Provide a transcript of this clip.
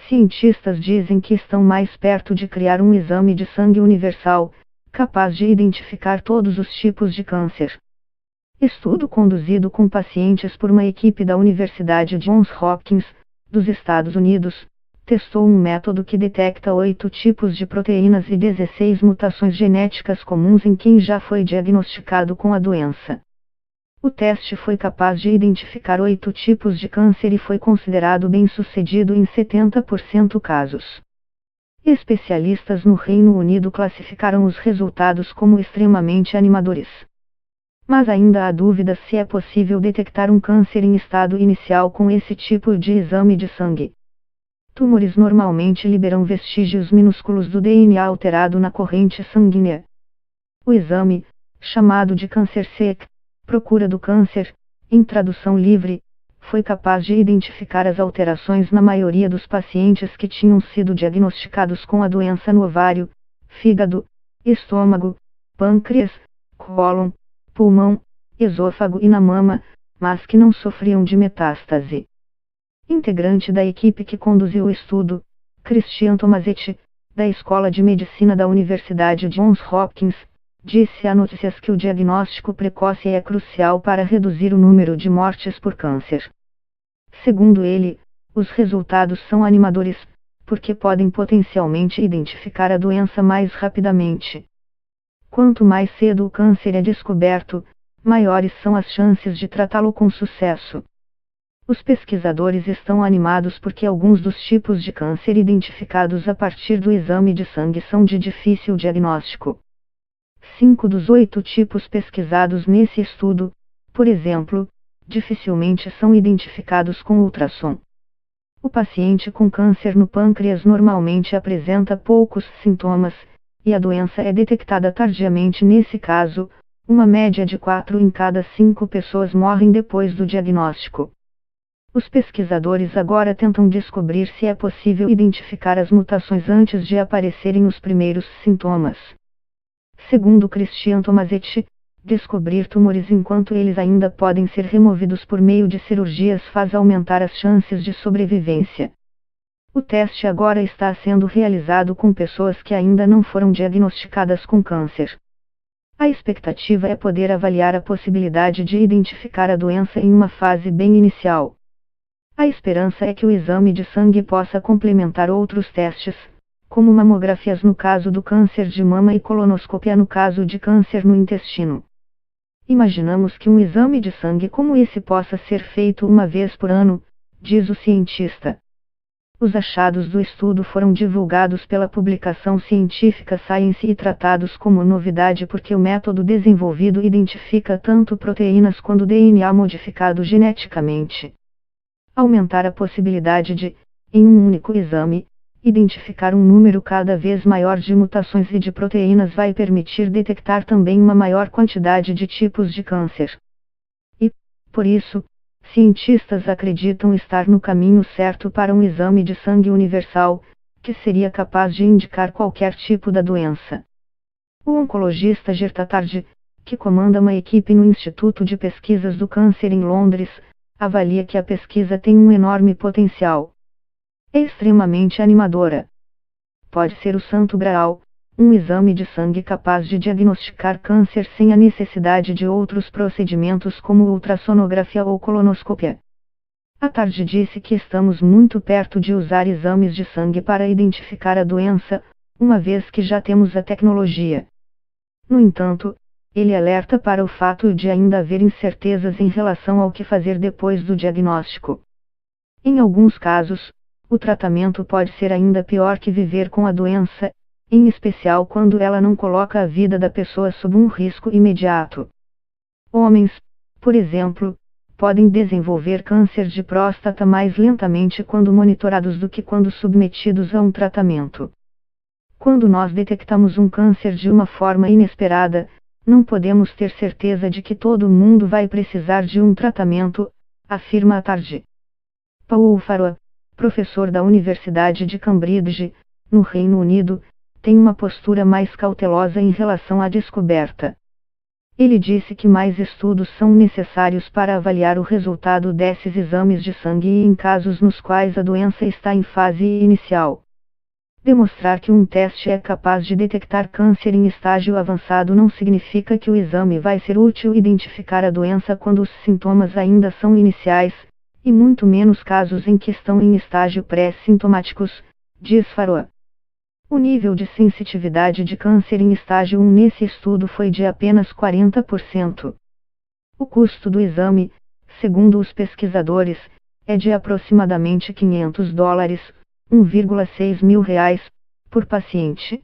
Cientistas dizem que estão mais perto de criar um exame de sangue universal, capaz de identificar todos os tipos de câncer. Estudo conduzido com pacientes por uma equipe da Universidade Johns Hopkins, dos Estados Unidos, testou um método que detecta 8 tipos de proteínas e 16 mutações genéticas comuns em quem já foi diagnosticado com a doença. O teste foi capaz de identificar 8 tipos de câncer e foi considerado bem-sucedido em 70% casos. Especialistas no Reino Unido classificaram os resultados como extremamente animadores. Mas ainda há dúvidas se é possível detectar um câncer em estado inicial com esse tipo de exame de sangue. Tumores normalmente liberam vestígios minúsculos do DNA alterado na corrente sanguínea. O exame, chamado de Cancer-Seq, procura do câncer, em tradução livre, foi capaz de identificar as alterações na maioria dos pacientes que tinham sido diagnosticados com a doença no ovário, fígado, estômago, pâncreas, cólon, pulmão, esôfago e na mama, mas que não sofriam de metástase. Integrante da equipe que conduziu o estudo, Christian Tomasetti, da Escola de Medicina da Universidade Johns Hopkins, disse a Notícias que o diagnóstico precoce é crucial para reduzir o número de mortes por câncer. Segundo ele, os resultados são animadores, porque podem potencialmente identificar a doença mais rapidamente. Quanto mais cedo o câncer é descoberto, maiores são as chances de tratá-lo com sucesso. Os pesquisadores estão animados porque alguns dos tipos de câncer identificados a partir do exame de sangue são de difícil diagnóstico. 5 dos 8 tipos pesquisados nesse estudo, por exemplo, dificilmente são identificados com ultrassom. O paciente com câncer no pâncreas normalmente apresenta poucos sintomas, e a doença é detectada tardiamente. Nesse caso, uma média de 4 em cada 5 pessoas morrem depois do diagnóstico. Os pesquisadores agora tentam descobrir se é possível identificar as mutações antes de aparecerem os primeiros sintomas. Segundo Christian Tomasetti, descobrir tumores enquanto eles ainda podem ser removidos por meio de cirurgias faz aumentar as chances de sobrevivência. O teste agora está sendo realizado com pessoas que ainda não foram diagnosticadas com câncer. A expectativa é poder avaliar a possibilidade de identificar a doença em uma fase bem inicial. A esperança é que o exame de sangue possa complementar outros testes, como mamografias no caso do câncer de mama e colonoscopia no caso de câncer no intestino. Imaginamos que um exame de sangue como esse possa ser feito uma vez por ano, diz o cientista. Os achados do estudo foram divulgados pela publicação científica Science e tratados como novidade porque o método desenvolvido identifica tanto proteínas quanto DNA modificado geneticamente. Aumentar a possibilidade de, em um único exame, identificar um número cada vez maior de mutações e de proteínas vai permitir detectar também uma maior quantidade de tipos de câncer. E, por isso, cientistas acreditam estar no caminho certo para um exame de sangue universal, que seria capaz de indicar qualquer tipo da doença. O oncologista Gertard, que comanda uma equipe no Instituto de Pesquisas do Câncer em Londres, avalia que a pesquisa tem um enorme potencial. É extremamente animadora. Pode ser o santo graal, um exame de sangue capaz de diagnosticar câncer sem a necessidade de outros procedimentos como ultrassonografia ou colonoscopia. A Tarde disse que estamos muito perto de usar exames de sangue para identificar a doença, uma vez que já temos a tecnologia. No entanto, ele alerta para o fato de ainda haver incertezas em relação ao que fazer depois do diagnóstico. Em alguns casos, o tratamento pode ser ainda pior que viver com a doença, em especial quando ela não coloca a vida da pessoa sob um risco imediato. Homens, por exemplo, podem desenvolver câncer de próstata mais lentamente quando monitorados do que quando submetidos a um tratamento. Quando nós detectamos um câncer de uma forma inesperada, não podemos ter certeza de que todo mundo vai precisar de um tratamento, afirma a Tarde. Paul Farah, professor da Universidade de Cambridge, no Reino Unido, tem uma postura mais cautelosa em relação à descoberta. Ele disse que mais estudos são necessários para avaliar o resultado desses exames de sangue e em casos nos quais a doença está em fase inicial. Demonstrar que um teste é capaz de detectar câncer em estágio avançado não significa que o exame vai ser útil identificar a doença quando os sintomas ainda são iniciais, e muito menos casos em que estão em estágio pré-sintomáticos, diz Faroa. O nível de sensitividade de câncer em estágio 1 nesse estudo foi de apenas 40%. O custo do exame, segundo os pesquisadores, é de aproximadamente $500, R$ 1,6 mil, por paciente.